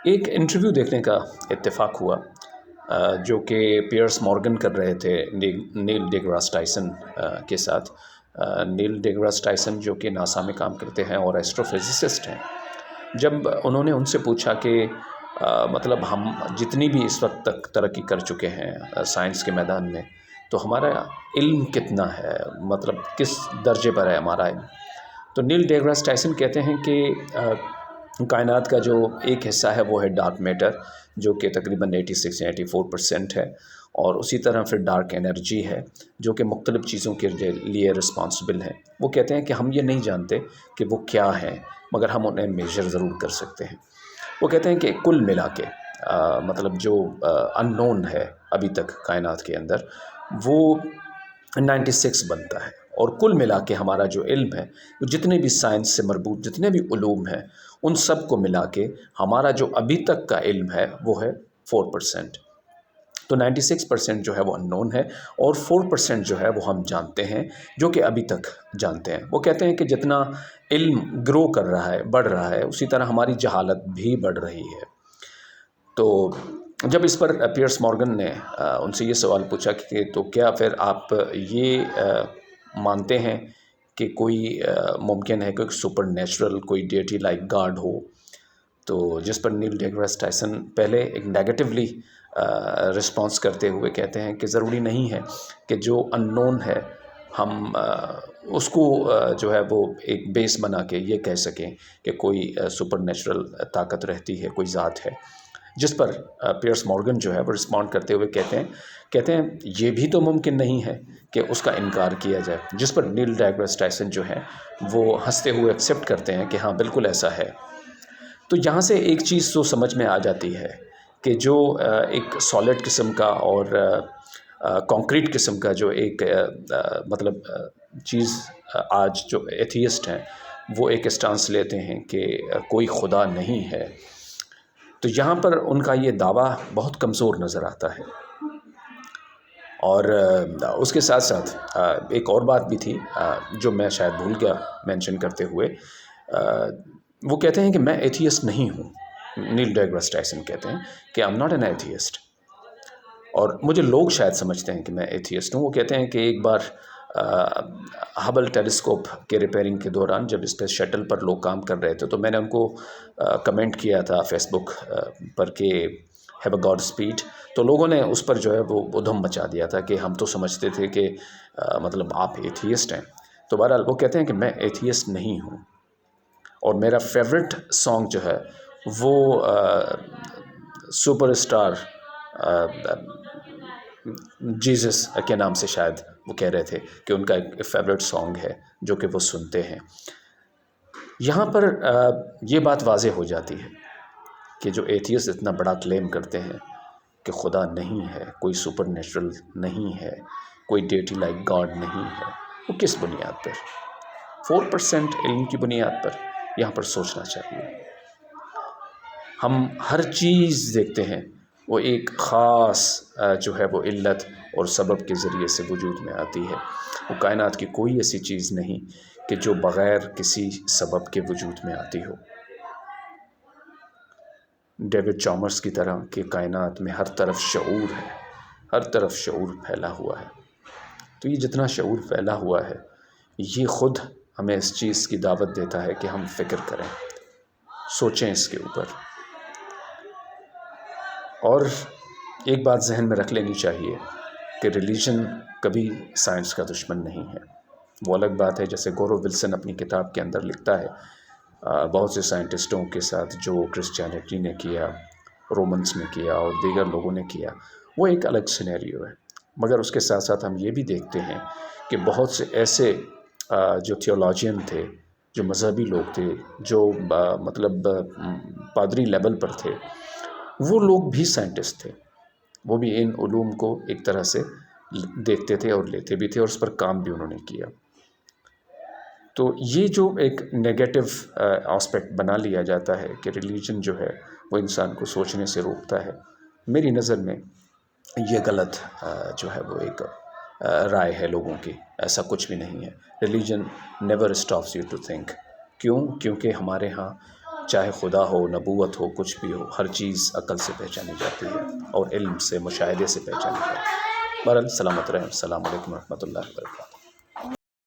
ایک انٹرویو دیکھنے کا اتفاق ہوا جو کہ پیئرس مورگن کر رہے تھے نیل ڈیگراس ٹائسن کے ساتھ۔ نیل ڈیگراس ٹائسن جو کہ ناسا میں کام کرتے ہیں اور ایسٹرو فزسسٹ ہیں۔ جب انہوں نے ان سے پوچھا کہ مطلب ہم جتنی بھی اس وقت تک ترقی کر چکے ہیں سائنس کے میدان میں، تو ہمارا علم کتنا ہے، مطلب کس درجے پر ہے ہمارا علم؟ تو نیل ڈیگراس ٹائسن کہتے ہیں کہ کائنات کا جو ایک حصہ ہے وہ ہے ڈارک میٹر، جو کہ تقریباً 86 یا 84% ہے، اور اسی طرح پھر ڈارک انرجی ہے جو کہ مختلف چیزوں کے لیے رسپانسبل ہے۔ وہ کہتے ہیں کہ ہم یہ نہیں جانتے کہ وہ کیا ہیں، مگر ہم انہیں میجر ضرور کر سکتے ہیں۔ وہ کہتے ہیں کہ کل ملا کے مطلب جو ان نون ہے ابھی تک کائنات کے اندر، وہ 96 بنتا ہے، اور کل ملا کے ہمارا جو علم ہے، وہ جتنے بھی سائنس سے مربوط جتنے بھی علوم ہیں، ان سب کو ملا کے ہمارا جو ابھی تک کا علم ہے وہ ہے 4%۔ تو 96% جو ہے وہ ان نون ہے، اور 4% جو ہے وہ ہم جانتے ہیں، جو کہ ابھی تک جانتے ہیں۔ وہ کہتے ہیں کہ جتنا علم گرو کر رہا ہے، بڑھ رہا ہے، اسی طرح ہماری جہالت بھی بڑھ رہی ہے۔ تو جب اس پر پیئرس مورگن نے ان سے یہ سوال پوچھا کہ تو کیا پھر آپ یہ مانتے ہیں کہ کوئی ممکن ہے کہ سپر نیچرل کوئی ڈیٹی لائک گاڈ ہو؟ تو جس پر نیل ڈیگراس ٹائسن پہلے ایک نیگیٹیولی رسپانس کرتے ہوئے کہتے ہیں کہ ضروری نہیں ہے کہ جو ان نون ہے ہم اس کو جو ہے وہ ایک بیس بنا کے یہ کہہ سکیں کہ کوئی سپر نیچرل طاقت رہتی ہے، کوئی ذات ہے۔ جس پر پیئرس مورگن جو ہے وہ رسپونڈ کرتے ہوئے کہتے ہیں یہ بھی تو ممکن نہیں ہے کہ اس کا انکار کیا جائے۔ جس پر نیل ڈیگراس ٹائسن جو ہے وہ ہنستے ہوئے ایکسیپٹ کرتے ہیں کہ ہاں بالکل ایسا ہے۔ تو یہاں سے ایک چیز تو سمجھ میں آ جاتی ہے کہ جو ایک سالڈ قسم کا اور کانکریٹ قسم کا جو ایک مطلب چیز آج جو ایتھیسٹ ہیں وہ ایک اسٹانس لیتے ہیں کہ کوئی خدا نہیں ہے، تو یہاں پر ان کا یہ دعویٰ بہت کمزور نظر آتا ہے۔ اور اس کے ساتھ ساتھ ایک اور بات بھی تھی جو میں شاید بھول گیا مینشن کرتے ہوئے۔ وہ کہتے ہیں کہ میں ایتھیسٹ نہیں ہوں۔ نیل ڈیگراس ٹائسن کہتے ہیں کہ I am not an atheist, اور مجھے لوگ شاید سمجھتے ہیں کہ میں ایتھیسٹ ہوں۔ وہ کہتے ہیں کہ ایک بار ہبل ٹیلیسکوپ کے ریپیئرنگ کے دوران جب اس پہ شٹل پر لوگ کام کر رہے تھے، تو میں نے ان کو کمنٹ کیا تھا فیس بک پر کہ ہیو اے گاڈ اسپیڈ، تو لوگوں نے اس پر جو ہے وہ ادھم مچا دیا تھا کہ ہم تو سمجھتے تھے کہ مطلب آپ ایتھیسٹ ہیں۔ تو بہرحال وہ کہتے ہیں کہ میں ایتھیسٹ نہیں ہوں، اور میرا فیوریٹ سانگ جو ہے وہ سپر اسٹار جیزس کے نام سے شاید وہ کہہ رہے تھے کہ ان کا ایک فیوریٹ سانگ ہے جو کہ وہ سنتے ہیں۔ یہاں پر یہ بات واضح ہو جاتی ہے کہ جو ایتھیسٹ اتنا بڑا کلیم کرتے ہیں کہ خدا نہیں ہے، کوئی سپر نیچرل نہیں ہے، کوئی ڈیٹی لائک گاڈ نہیں ہے، وہ کس بنیاد پر؟ 4% علم کی بنیاد پر یہاں پر سوچنا چاہیے۔ ہم ہر چیز دیکھتے ہیں وہ ایک خاص جو ہے وہ علت اور سبب کے ذریعے سے وجود میں آتی ہے۔ وہ کائنات کی کوئی ایسی چیز نہیں کہ جو بغیر کسی سبب کے وجود میں آتی ہو۔ ڈیوڈ چالمرس کی طرح کہ کائنات میں ہر طرف شعور ہے، ہر طرف شعور پھیلا ہوا ہے۔ تو یہ جتنا شعور پھیلا ہوا ہے یہ خود ہمیں اس چیز کی دعوت دیتا ہے کہ ہم فکر کریں، سوچیں اس کے اوپر۔ اور ایک بات ذہن میں رکھ لینی چاہیے کہ ریلیجن کبھی سائنس کا دشمن نہیں ہے۔ وہ الگ بات ہے، جیسے گورو ولسن اپنی کتاب کے اندر لکھتا ہے، بہت سے سائنٹسٹوں کے ساتھ جو کرسچینٹی نے کیا، رومنس نے کیا اور دیگر لوگوں نے کیا، وہ ایک الگ سینیریو ہے۔ مگر اس کے ساتھ ساتھ ہم یہ بھی دیکھتے ہیں کہ بہت سے ایسے جو تھیولوجین تھے، جو مذہبی لوگ تھے، جو مطلب پادری لیول پر تھے، وہ لوگ بھی سائنٹسٹ تھے۔ وہ بھی ان علوم کو ایک طرح سے دیکھتے تھے اور لیتے بھی تھے، اور اس پر کام بھی انہوں نے کیا۔ تو یہ جو ایک نیگیٹو آسپیکٹ بنا لیا جاتا ہے کہ ریلیجن جو ہے وہ انسان کو سوچنے سے روکتا ہے، میری نظر میں یہ غلط جو ہے وہ ایک رائے ہے لوگوں کی۔ ایسا کچھ بھی نہیں ہے۔ Religion never stops you to think. کیوں؟ کیونکہ ہمارے ہاں چاہے خدا ہو، نبوت ہو، کچھ بھی ہو، ہر چیز عقل سے پہچانی جاتی ہے اور علم سے، مشاہدے سے پہچانی جاتی ہے۔ بہرحال سلامت رہیں۔ السلام علیکم ورحمۃ اللہ وبرکاتہ۔